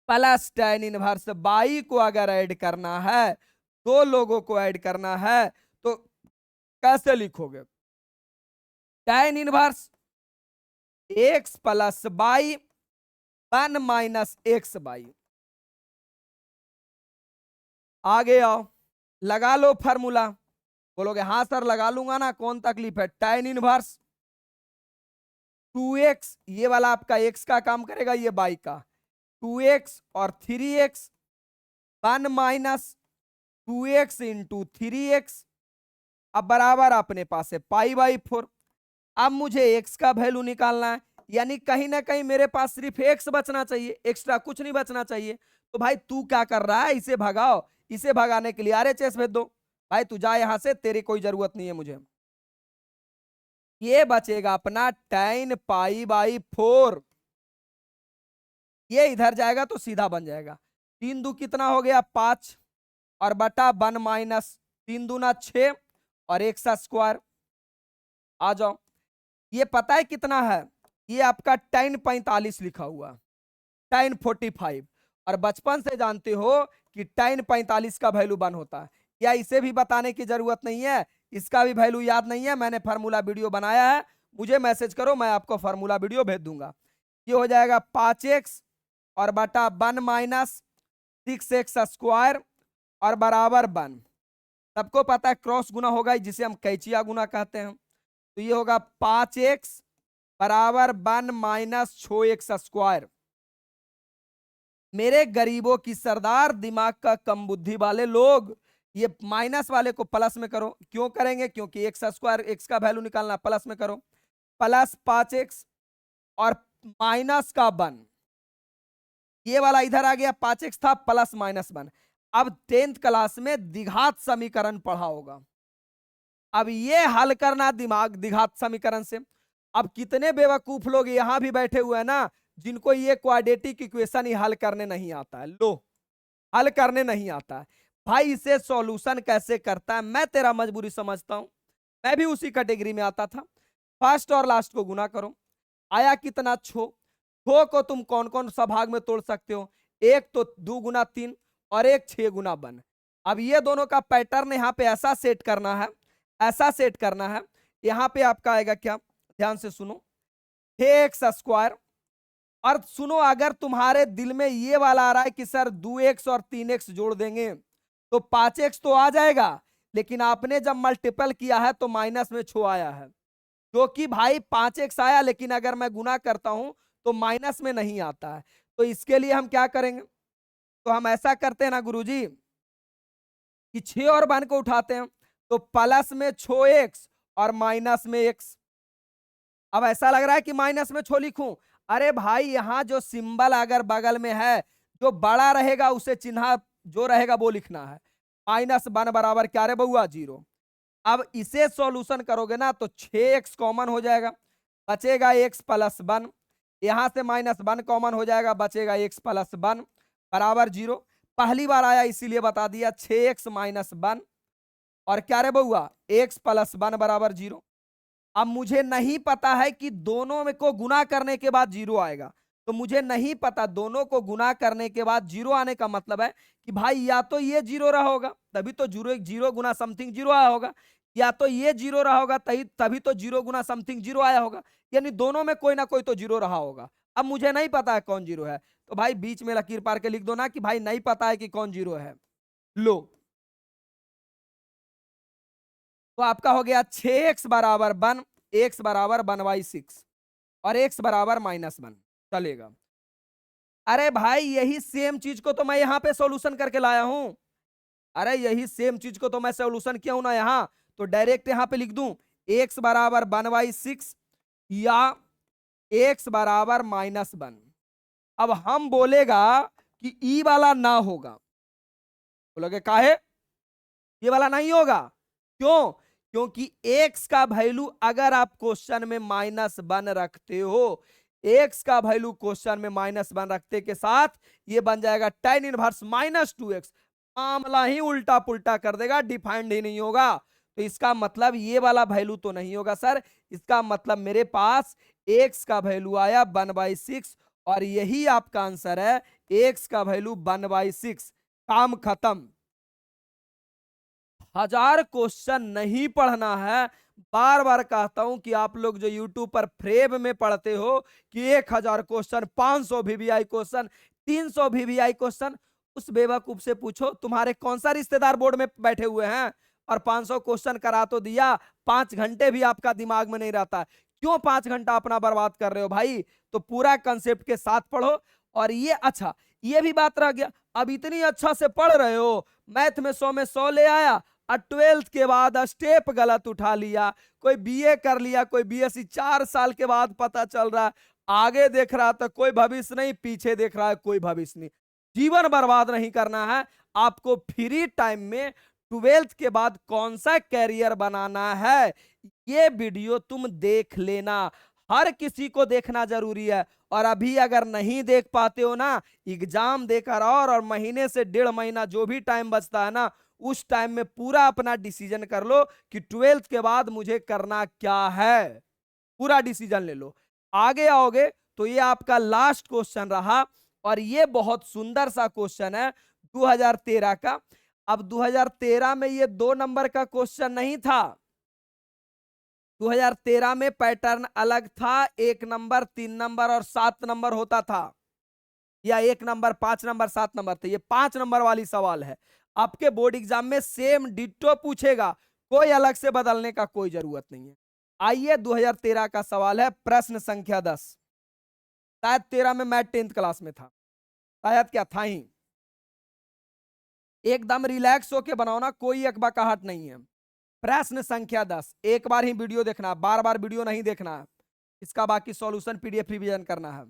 plus tan inverse y को अगर ऐड करना है, दो लोगों को ऐड करना है, तो कैसे लिखोगे? tan inverse x plus y 1 minus xy। आगे आओ, लगा लो फार्मूला। बोलोगे हाँ सर लगा लूंगा ना, कौन तकलीफ है। tan इनवर्स 2x, ये वाला आपका x का काम करेगा, ये y का 2x और 3x, 1 minus 2x into 3x, अब बराबर अपने पास है π/4। अब मुझे x का वैल्यू निकालना है, यानी कहीं ना कहीं मेरे पास सिर्फ x बचना चाहिए, एक्स्ट्रा कुछ नहीं बचना चाहिए। तो भाई तू क्या कर रहा है, इसे भगाओ, इसे भगाने के लिए आरएचएस भेज दो। भाई तू जा यहां से, तेरी कोई जरूरत नहीं है मुझे। ये बचेगा अपना tan π/4, ये इधर जाएगा तो सीधा बन जाएगा। 3 दू कितना हो गया 5 और बटा 1 माइनस 3 दूना 6 और x स्क्वायर। आ जाओ, ये पता है कितना है, ये आपका tan 45 लिखा हुआ, tan 45। और बचपन से जानते हो कि tan 45 का वैल्यू 1 होता है, या इसे भी बताने की जरूरत नहीं है, इसका भी वैल्यू याद नहीं है, मैंने फार्मूला वीडियो बनाया है, मुझे मैसेज करो, मैं आपको फार्मूला वीडियो भेज दूंगा। ये हो जाएगा 5x और बटा 1 माइनस 6x स्क्वायर और बराबर 1। सबको पता है क्रॉस गुना होगा, जिसे हम कैचिया गुना कहते हैं। तो ये होगा 5x बराबर 1 माइनस 6x स्क्वायर। मेरे गरीबों की सरदार, दिमाग का कम बुद्धि वाले लोग, ये माइनस वाले को प्लस में करो। क्यों करेंगे? क्योंकि एक्स स्क्वायर, एक्स का वैल्यू निकालना, प्लस में करो। प्लस 5x और माइनस का 1, ये वाला इधर आ गया, 5x था प्लस माइनस 1। अब 10th क्लास में द्विघात समीकरण पढ़ा होगा, अब ये हल करना दिमाग द्विघात समीकरण से। अब कितने बेवकूफ लोग यहां भी बैठे हुए हैं ना, जिनको ये क्वाड्रेटिक इक्वेशन ही हल करने नहीं आता है। लो, हल करने नहीं आता है भाई, इसे सॉल्यूशन कैसे करता है मैं तेरा मजबूरी समझता हूं, मैं भी उसी कैटेगरी में आता था। फर्स्ट और लास्ट को गुना करो, आया कितना? छो। छो को तुम कौन कौन सा भाग में तोड़ सकते हो? एक तो 2 गुना 3 और एक 6 गुना 1। अब ये दोनों का पैटर्न यहाँ पे ऐसा सेट करना है, ऐसा सेट करना है। यहाँ पे आपका आएगा क्या? ध्यान से सुनो, 6x²। और सुनो, अगर तुम्हारे दिल में ये वाला आ रहा है कि सर 2x और 3x जोड़ देंगे तो 5x तो आ जाएगा, लेकिन आपने जब मल्टीपल किया है तो माइनस में छो आया है, जो कि भाई 5x आया, लेकिन अगर मैं गुना करता हूं तो माइनस में नहीं आता है। तो इसके लिए हम क्या करेंगे? तो हम ऐसा करते हैं ना गुरुजी कि 6 और 1 को उठाते हैं, तो प्लस में 6x और माइनस में x। अब ऐसा लग रहा है कि माइनस में छो लिखूं, अरे भाई यहां जो सिंबल अगर बगल में है, जो बड़ा रहेगा उसे चिन्ह जो रहेगा वो लिखना है। -1 बराबर क्या रे बउआ? 0। अब इसे सॉल्यूशन करोगे ना तो 6x कॉमन हो जाएगा, बचेगा x+1। यहां से -1 कॉमन हो जाएगा, बचेगा x+1 बराबर 0। पहली बार आया इसीलिए बता दिया, 6x-1 और क्या रे बउआ? x+1 बराबर 0। अब मुझे नहीं पता है कि दोनों में को गुना करने के बाद 0 आएगा, तो मुझे नहीं पता दोनों को गुना करने के बाद 0 आने का मतलब है कि भाई या तो ये 0 रहा होगा, तभी तो 0 0 गुना समथिंग 0 आया होगा, या तो ये 0 रहा होगा तभी तो 0 गुना समथिंग 0 आया होगा, यानी दोनों में कोई ना कोई तो 0 रहा होगा। अब मुझे नहीं पता है कौन 0 है, तो भाई बीच में लकीर पार के लिख दो ना कि भाई नहीं पता है कि कौन 0 है। लो, तो आपका हो गया 6x बराबर 1, x बराबर 1/6 और x बराबर -1 चलेगा। अरे भाई यही सेम चीज को तो मैं यहां पे सॉल्यूशन करके लाया हूं, अरे यही सेम चीज को तो मैं सॉल्यूशन किया हूं ना यहां, तो डायरेक्ट यहां पे लिख दूं x बराबर 1/6 या x बराबर -1। अब हम बोलेगा कि ई वाला ना होगा, बोलोगे काहे? ये वाला नहीं होगा, क्यों? क्योंकि x का वैल्यू अगर आप क्वेश्चन में -1 रखते हो, x का वैल्यू क्वेश्चन में -1 रखते के साथ ये बन जाएगा tan इनवर्स -2x, मामला ही उल्टा पुल्टा कर देगा, डिफाइंड ही नहीं होगा। तो इसका मतलब ये वाला वैल्यू तो नहीं होगा सर, इसका मतलब मेरे पास x का वैल्यू आया 1/6 और यही आपका आंसर है, x का वैल्यू 1/6। काम खत्म। 1000 क्वेश्चन नहीं पढ़ना है। बार बार कहता हूं कि आप लोग जो यूट्यूब पर फ्रेम में पढ़ते हो कि 1000 question, 500 VVI question, 300 VVI question, उस बेवकूफ से पूछो तुम्हारे कौन सा रिश्तेदार बोर्ड में बैठे हुए हैं और 500 क्वेश्चन करा तो दिया, 5 घंटे भी आपका दिमाग में नहीं रहता, क्यों 5 घंटा अपना बर्बाद कर रहे हो भाई? तो पूरा कंसेप्ट के साथ पढ़ो। और ये अच्छा, ये भी बात रह गया, अब इतनी अच्छा से पढ़ रहे हो, मैथ में 100 में 100 ले आया और 12th के बाद स्टेप गलत उठा लिया, कोई बीए कर लिया, कोई बीएससी, 4 साल के बाद पता चल रहा है आगे देख रहा था कोई भविष्य नहीं, पीछे देख रहा है कोई भविष्य नहीं। जीवन बर्बाद नहीं करना है आपको, फ्री टाइम में 12th के बाद कौन सा कैरियर बनाना है, ये वीडियो तुम देख लेना। हर किसी को देखना जरूरी है, और अभी अगर नहीं देख पाते हो ना, एग्जाम देकर और महीने से 1.5 महीना जो भी टाइम बचता है ना, उस टाइम में पूरा अपना डिसीजन कर लो कि 12th के बाद मुझे करना क्या है, पूरा डिसीजन ले लो। आगे आओगे तो ये आपका लास्ट क्वेश्चन रहा, और ये बहुत सुंदर सा क्वेश्चन है 2013 का। अब 2013 में ये 2 नंबर का क्वेश्चन नहीं था, 2013 में पैटर्न अलग था, 1 नंबर, 3 नंबर और 7 नंबर होता था, या 1 नंबर, 5 नंबर, 7 नंबर थे। ये 5 नंबर वाली सवाल है, आपके बोर्ड एग्जाम में सेम डिट्टो पूछेगा, कोई अलग से बदलने का कोई जरूरत नहीं है। आइए 2013 का सवाल है, प्रश्न संख्या 10। शायद 13 में मैं 10th क्लास में था, शायद क्या था ही। एकदम रिलैक्स होके बनाओ ना, कोई अकबकाहट नहीं है। प्रश्न संख्या 10, एक बार ही वीडियो देखना, बार बार वीडियो नहीं देखना है, इसका बाकी सॉल्यूशन पीडीएफ रिवीजन करना है।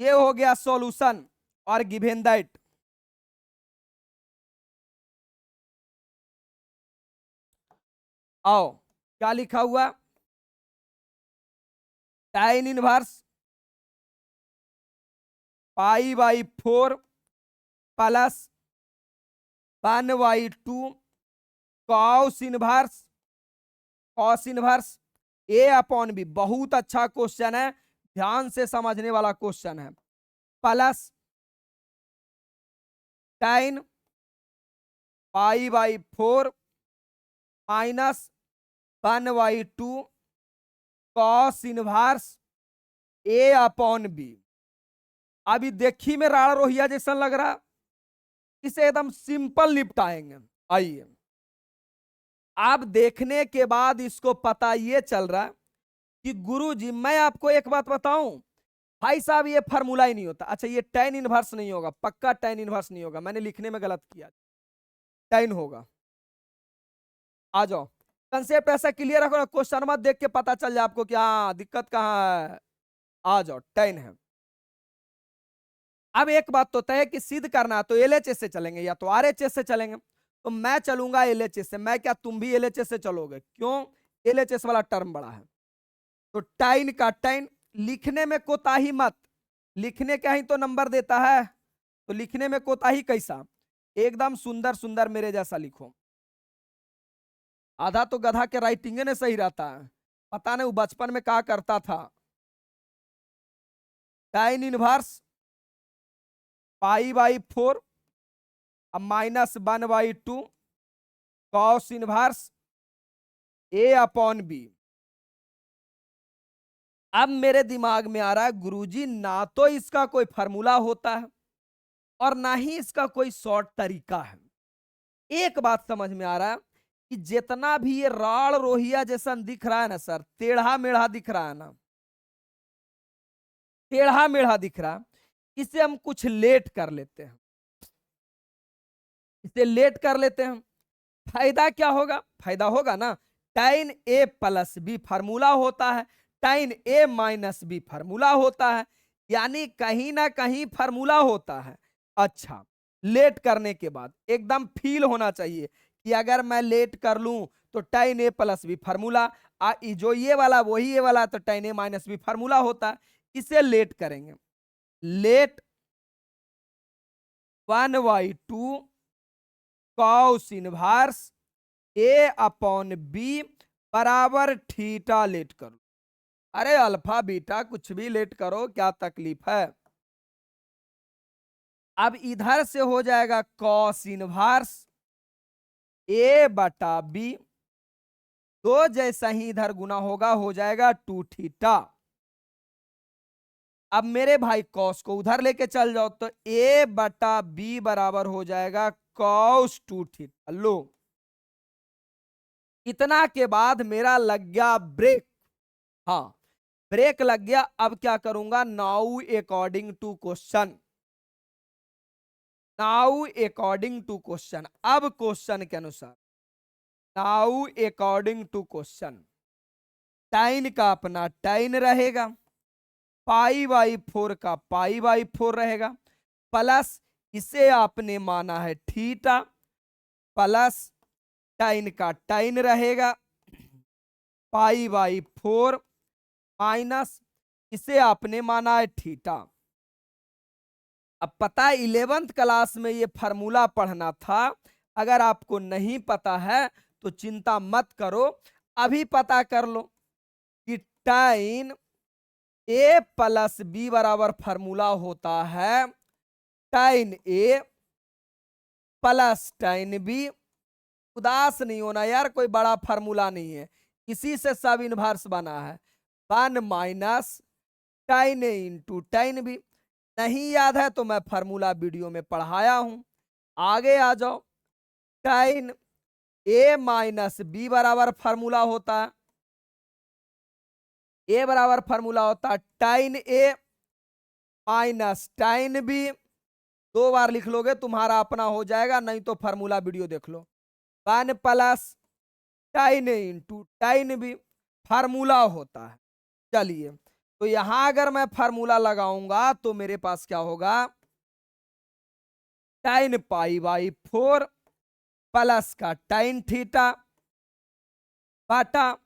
ये हो गया सॉल्यूशन और गिवन दैट। आओ, क्या लिखा हुआ? tan inverse π/4 plus 1/2 cos inverse A/B। बहुत अच्छा क्वेश्चन है, ध्यान से समझने वाला क्वेश्चन है। Plus tan π/4 minus 1/2 cos inverse A/B। अभी देखी में राड़ा रोहिया जैसा लग रहा, इसे एकदम सिंपल निपटाएंगे। आइए, आप देखने के बाद इसको पता ये चल रहा कि गुरुजी मैं आपको एक बात बताऊं भाई साहब, ये फार्मूला ही नहीं होता। अच्छा, ये tan इनवर्स नहीं होगा, पक्का tan इनवर्स नहीं होगा, मैंने लिखने में गलत किया, tan होगा। आ जाओ, कंसेप्ट ऐसा क्लियर रखो ना, क्वेश्चन मत देख के पता चल जाए आपको कि हाँ दिक्कत कहाँ है। आ जाओ, tan है। अब एक बात तो तय है कि सिद्ध करना तो एलएचएस से चलेंगे या तो आरएचएस से चलेंगे। तो मैं चलूंगा एलएचएस से। मैं क्या, तुम भी एलएचएस से चलोगे? क्यों? एलएचएस वाला टर्म बड़ा है। तो टाइन का टाइन, लिखने में कोताही मत, लिखने का ही तो नंबर देता है, तो लिखने में कोताही कैसा, एकदम सुंदर सुंदर मेरे जैसा लिखो। आधा तो गधा के राइटिंग ने सही रहता है, पता नहीं वो बचपन में क्या करता था। टाइन इनवर्स π/4 अब माइनस 1/2 कॉस इनवर्स A/B। अब मेरे दिमाग में आ रहा है गुरुजी, ना तो इसका कोई फार्मूला होता है और ना ही इसका कोई शॉर्ट तरीका है। एक बात समझ में आ रहा है कि जितना भी ये राड़ रोहिया जैसा दिख रहा है ना सर, टेढ़ा मेढ़ा दिख रहा है ना, टेढ़ा मेढ़ा दिख रहा है, इसे हम कुछ लेट कर लेते हैं, इसे लेट कर लेते हैं। फायदा क्या होगा? फायदा होगा ना, tan A+B फार्मूला होता है, tan A-B फार्मूला होता है, यानी कहीं ना कहीं फार्मूला होता है। अच्छा, लेट करने के बाद एकदम फील होना चाहिए कि अगर मैं लेट कर लूं तो tan A+B फार्मूला, जो ये वाला वही ये वाला, तो tan A-B फार्मूला होता है। इसे लेट करेंगे, लेट 1/2 कॉस इनवर्स A/B बराबर थीटा लेट करो। अरे अल्फा बीटा कुछ भी लेट करो, क्या तकलीफ है। अब इधर से हो जाएगा कॉस इनवर्स A/B, तो जैसा ही इधर गुना होगा हो जाएगा 2 थीटा। अब मेरे भाई कॉस को उधर लेके चल जाओ तो A/B बराबर हो जाएगा कॉस 2 थीटा। लो, इतना के बाद मेरा लग गया ब्रेक। हाँ, ब्रेक लग गया। अब क्या करूंगा, now according to question, now according to question. अब क्वेश्चन के अनुसार, नाउ अकॉर्डिंग टू क्वेश्चन, टाइन का अपना टाइन रहेगा, π/4 का π/4 रहेगा, प्लस इसे आपने माना है थीटा, प्लस टाइन का टाइन रहेगा π/4 माइनस इसे आपने माना है थीटा। अब पता है 11th क्लास में ये फार्मूला पढ़ना था, अगर आपको नहीं पता है तो चिंता मत करो, अभी पता कर लो कि tan A+B बराबर फार्मूला होता है tan A plus tan B। उदास नहीं होना यार, कोई बड़ा फार्मूला नहीं है, इसी से सब इनवर्स बना है। 1 minus tan A into tan B। नहीं याद है तो मैं फार्मूला वीडियो में पढ़ाया हूं, आगे आ जाओ। tan A-B बराबर फार्मूला होता है, A बराबर फार्मूला होता है tan A minus tan B। 2 बार लिख लोगे तुम्हारा अपना हो जाएगा, नहीं तो फार्मूला वीडियो देख लो। 1 plus tan A into tan B formula होता है। चलिए, तो यहां अगर मैं फार्मूला लगाऊंगा तो मेरे पास क्या होगा, tan π/4 प्लस का tan थीटा बटा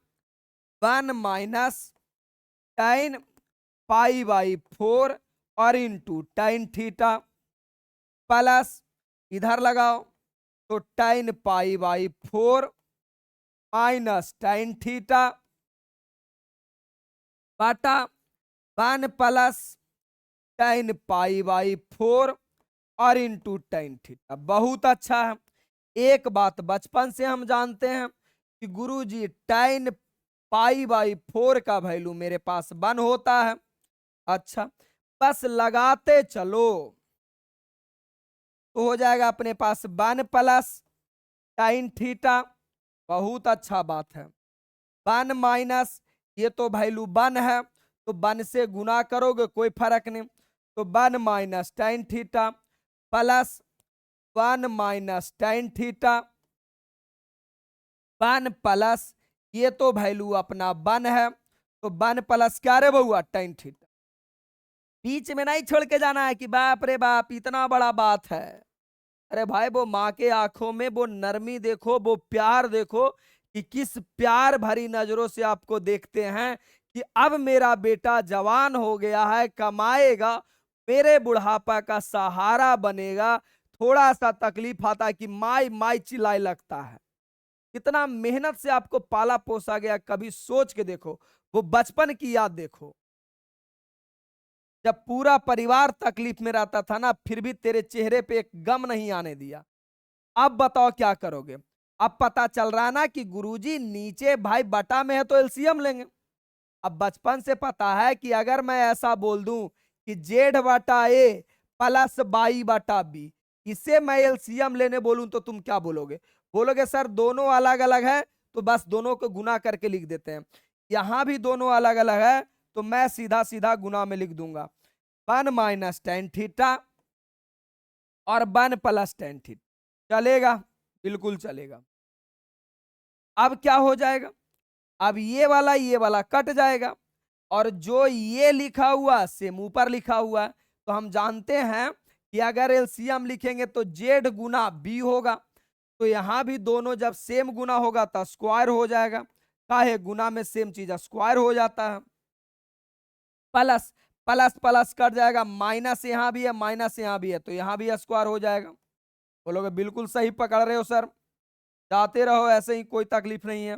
1 माइनस tan π/4 और इंटू टाइन थीटा प्लस इधर लगाओ तो टाइन पाई बाई 4 माइनस टाइन थीटा बाटा 1 प्लस टाइन पाई बाई 4 और इंटू टाइन थीटा। बहुत अच्छा है। एक बात बचपन से हम जानते हैं कि गुरुजी टाइन पाई बाई 4 का वैल्यू मेरे पास 1 होता है। अच्छा, बस लगाते चलो तो हो जाएगा अपने पास 1 प्लस टाइन थीटा। बहुत अच्छा बात है। 1 माइनस ये तो वैल्यू 1 है तो 1 से गुना करोगे कोई फर्क नहीं, तो 1 माइनस टाइन थीटा प्लस 1 माइनस टाइन थीटा 1 प्लस ये तो वैल्यू अपना 1 है तो 1 प्लस क्या रे बउआ टाइन थीटा। बीच में नहीं छोड़ के जाना है कि बाप रे बाप इतना बड़ा बात है। अरे भाई वो माँ के आंखों में वो नरमी देखो, वो प्यार देखो कि किस प्यार भरी नजरों से आपको देखते हैं कि अब मेरा बेटा जवान हो गया है, कमाएगा, मेरे बुढ़ापा का सहारा बनेगा। थोड़ा सा तकलीफ आता है कि माई माई चिल्लाए लगता है। कितना मेहनत से आपको पाला पोसा गया, कभी सोच के देखो। वो बचपन की याद देखो जब पूरा परिवार तकलीफ में रहता था ना, फिर भी तेरे चेहरे पे एक गम नहीं आने दिया। अब बताओ क्या करोगे। अब पता चल रहा है ना कि गुरुजी नीचे भाई बटा में है तो एलसीएम लेंगे। अब बचपन से पता है कि अगर मैं ऐसा बोल दूं कि जेड बटा ए प्लस बाई बटा बी, इसे मैं एलसीएम लेने बोलूं तो तुम क्या बोलोगे? बोलोगे सर दोनों अलग अलग है तो बस दोनों को गुना करके लिख देते हैं। यहां भी दोनों अलग अलग है तो मैं सीधा सीधा गुना में लिख दूंगा 1 माइनस टेन थीटा और 1 प्लस टेन थीटा। चलेगा? बिल्कुल चलेगा। अब क्या हो जाएगा? अब ये वाला कट जाएगा और जो ये लिखा हुआ सेम ऊपर लिखा हुआ है। तो हम जानते हैं कि अगर एलसीएम लिखेंगे तो जेड गुना बी होगा, तो यहां भी दोनों जब सेम गुना होगा तो स्क्वायर हो जाएगा। काहे गुना में सेम चीज स्क्वायर हो जाता है। प्लस प्लस प्लस कट जाएगा, माइनस यहां भी है माइनस यहां भी है तो यहां भी स्क्वायर हो जाएगा। बोलोगे बिल्कुल सही पकड़ रहे हो सर, जाते रहो ऐसे ही, कोई तकलीफ नहीं है।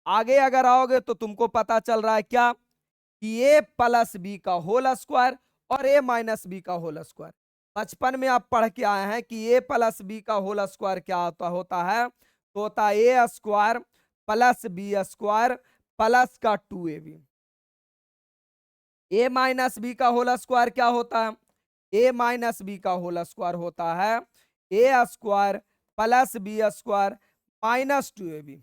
आगे अगर आओगे तो तुमको पता चल रहा है क्या कि ए प्लस बी का होल स्क्वायर और ए माइनस बी का होल स्क्वायर। बचपन में आप पढ़ के आए हैं कि ए प्लस बी का होल स्क्वायर क्या होता है, तो होता है A square plus B square plus का 2ab। ए माइनस बी का होल स्क्वायर क्या होता है? ए माइनस बी का होल स्क्वायर होता है A square plus B square minus 2ab।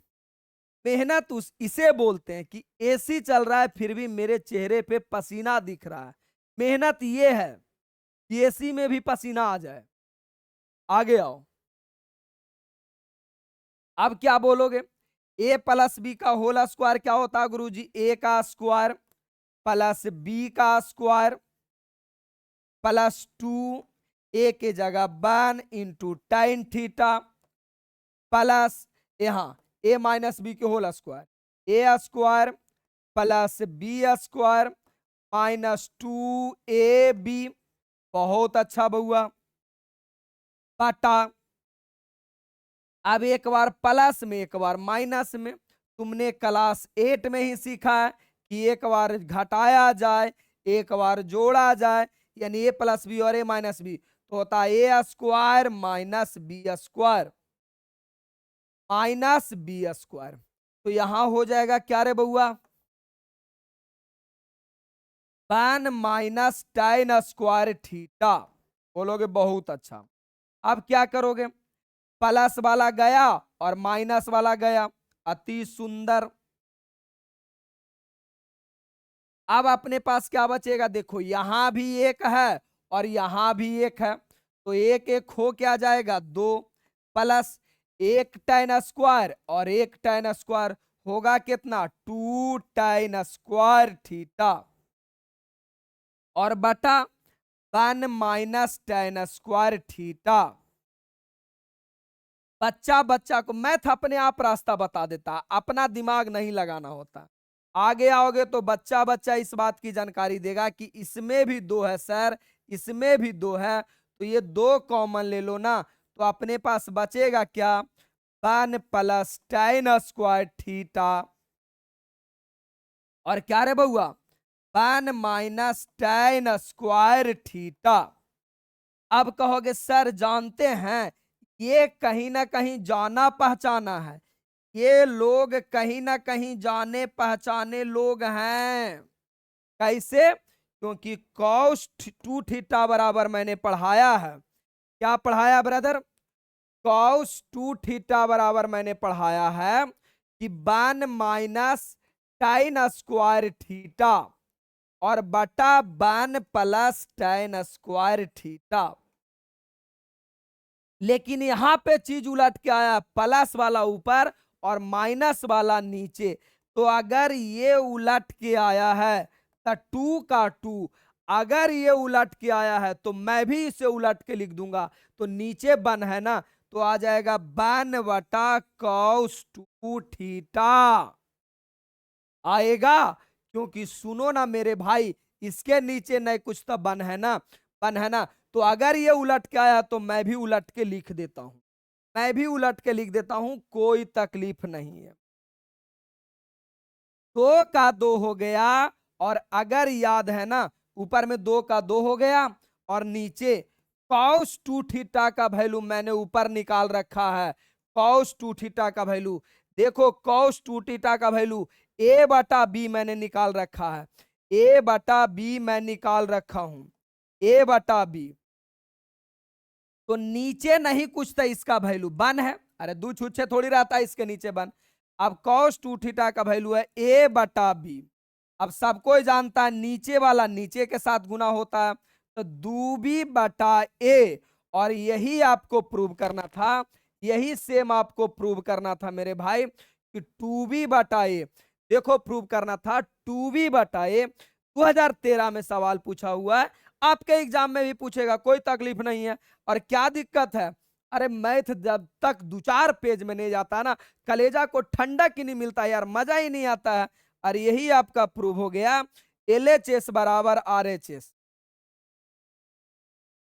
मेहनत उस इसे बोलते हैं कि एसी चल रहा है फिर भी मेरे चेहरे पे पसीना दिख रहा है। मेहनत ये है कि एसी में भी पसीना आ जाए। आगे आओ। अब क्या बोलोगे? ए प्लस बी का होल स्क्वायर क्या होता है गुरुजी? ए का स्क्वायर प्लस बी का स्क्वायर प्लस 2, ए के जगह 1 इंटू टाइन थीटा प्लस यहां ए माइनस बी के whole square A square plus B square minus 2ab। बहुत अच्छा बउआ। बटा अब एक बार प्लस में एक बार माइनस में। तुमने क्लास 8 में ही सीखा है कि एक बार घटाया जाए एक बार जोड़ा जाए, यानी ए प्लस बी और ए माइनस बी तो होता है A square minus B square minus B square. तो यहां हो जाएगा क्या रे बउआ? 1 माइनस टाइन स्क्वायर थीटा। बोलोगे बहुत अच्छा। अब क्या करोगे? प्लस वाला गया और माइनस वाला गया, अति सुंदर। अब अपने पास क्या बचेगा? देखो यहां भी एक है और यहां भी एक है तो एक एक हो क्या जाएगा? 2 प्लस एक टाइन स्क्वायर और एक टाइन स्क्वायर होगा कितना? 2 टाइन स्क्वायर थीटा और बटा 1 माइनस टाइन स्क्वायर थीटा। बच्चा बच्चा को मैथ अपने आप रास्ता बता देता, अपना दिमाग नहीं लगाना होता। आगे आओगे तो बच्चा बच्चा इस बात की जानकारी देगा कि इसमें भी 2 है सर, इसमें भी 2 है, तो ये 2 कॉमन ले लो ना, तो अपने पास बचेगा क्या, 1 प्लस tan स्क्वायर थीटा, और क्या रे बउआ, 1 माइनस tan स्क्वायर थीटा। अब कहोगे सर जानते हैं ये कहीं ना कहीं जाना पहचाना है, ये लोग कहीं ना कहीं जाने पहचाने लोग हैं। कैसे? क्योंकि cos 2 थीटा बराबर मैंने पढ़ाया है, क्या पढ़ाया ब्रदर, cos 2 थीटा बराबर मैंने पढ़ाया है कि 1 माइनस tan स्क्वायर थीटा और बटा 1 प्लस tan स्क्वायर थीटा। लेकिन यहां पे चीज उलट के आया, प्लस वाला ऊपर और माइनस वाला नीचे, तो अगर ये उलट के आया है तो 2 का 2, अगर ये उलट के आया है तो मैं भी इसे उलट के लिख दूंगा, तो नीचे 1 है ना, तो आ जाएगा 1 बटा cos 2 थीटा आएगा। क्योंकि सुनो ना मेरे भाई, इसके नीचे नहीं कुछ तो 1 है ना, 1 है ना, तो अगर ये उलट के आया तो मैं भी उलट के लिख देता हूं, मैं भी उलट के लिख देता हूं, कोई तकलीफ नहीं है। 2 का 2 हो गया, और अगर याद है ना ऊपर में 2 का 2 हो गया, और नीचे cos 2 थीटा का वैल्यू मैंने ऊपर निकाल रखा है, cos 2 थीटा का वैल्यू देखो, cos 2 थीटा का वैल्यू a बटा b मैंने निकाल रखा है, a बटा b मैं निकाल रखा हूं, a बटा b, तो नीचे नहीं कुछ था, इसका वैल्यू 1 है, अरे 2 छुच्छे थोड़ी रहता है इसके नीचे 1। अब cos 2 थीटा का वैल्यू है a बटा b, अब सबको जानता है नीचे वाला नीचे के साथ गुना होता है, तो 2b बटा a, और यही आपको प्रूव करना था, यही सेम आपको प्रूव करना था मेरे भाई कि 2b बटा a, देखो प्रूव करना था 2b बटा a। 2013 में सवाल पूछा हुआ है, आपके एग्जाम में भी पूछेगा, कोई तकलीफ नहीं है। और क्या दिक्कत है, अरे मैथ जब तक 2-4 पेज में नहीं जाता ना, कलेजा को ठंडक ही नहीं मिलता यार, मजा ही नहीं आता है। और यही आपका प्रूव हो गया, LHS बराबर RHS।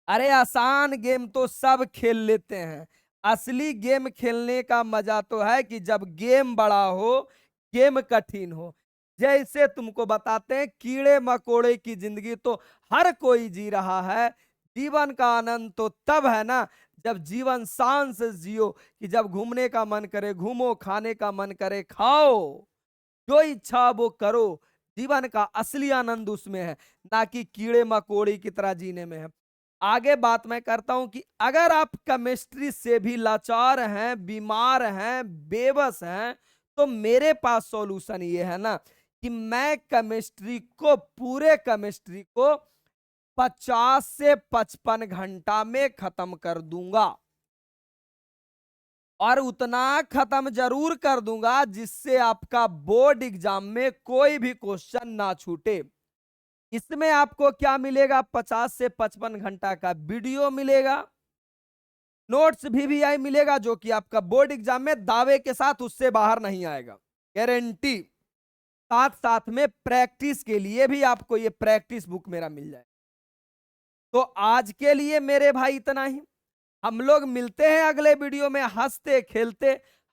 अरे आसान गेम तो सब खेल लेते हैं, असली गेम खेलने का मजा तो है कि जब गेम बड़ा हो, गेम कठिन हो। जैसे तुमको बताते हैं, कीड़े मकोड़े की जिंदगी तो हर कोई जी रहा है, जीवन का आनंद तो तब है ना जब जीवन शान से जियो, कि जब घूमने का मन करे घूमो, खाने का मन करे खाओ, जो इच्छा वो करो। जीवन का असली आनंद उसमें है, ना कि कीड़े मकोड़े की तरह जीने में है। आगे बात मैं करता हूं कि अगर आप केमिस्ट्री से भी लाचार हैं, बीमार हैं, बेबस हैं, तो मेरे पास सॉल्यूशन ये है ना कि मैं केमिस्ट्री को, पूरे केमिस्ट्री को 50 से 55 घंटा में खत्म कर दूंगा, और उतना खत्म जरूर कर दूंगा जिससे आपका बोर्ड एग्जाम में कोई भी क्वेश्चन ना छूटे। इसमें आपको क्या मिलेगा, 50 से 55 घंटा का वीडियो मिलेगा, नोट्स VVI मिलेगा, जो कि आपका बोर्ड एग्जाम में दावे के साथ उससे बाहर नहीं आएगा, गारंटी। साथ साथ में प्रैक्टिस के लिए भी आपको ये प्रैक्टिस बुक मेरा मिल जाए। तो आज के लिए मेरे भाई इतना ही, हम लोग मिलते हैं अगले वीडियो में, हंसते खेलते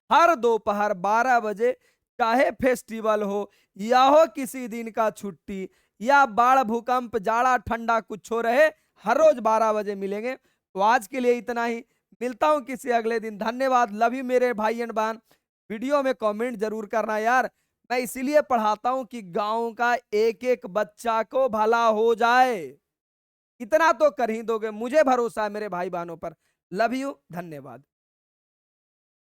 हर दोपहर 12 बजे, चाहे फेस्टिवल हो या हो किसी दिन का छुट्टी, या बाढ़ भूकंप जाड़ा ठंडा कुछ हो रहे, हर रोज 12 बजे मिलेंगे। तो आज के लिए इतना ही, मिलता हूं किसी अगले दिन। धन्यवाद, लव यू मेरे भाई एंड बहन। वीडियो में कमेंट जरूर करना यार, मैं इसीलिए पढ़ाता हूं कि गांव का एक एक बच्चा को भला हो जाए, इतना तो कर ही दोगे, मुझे भरोसा है मेरे भाई बहनों पर। लव यू, धन्यवाद।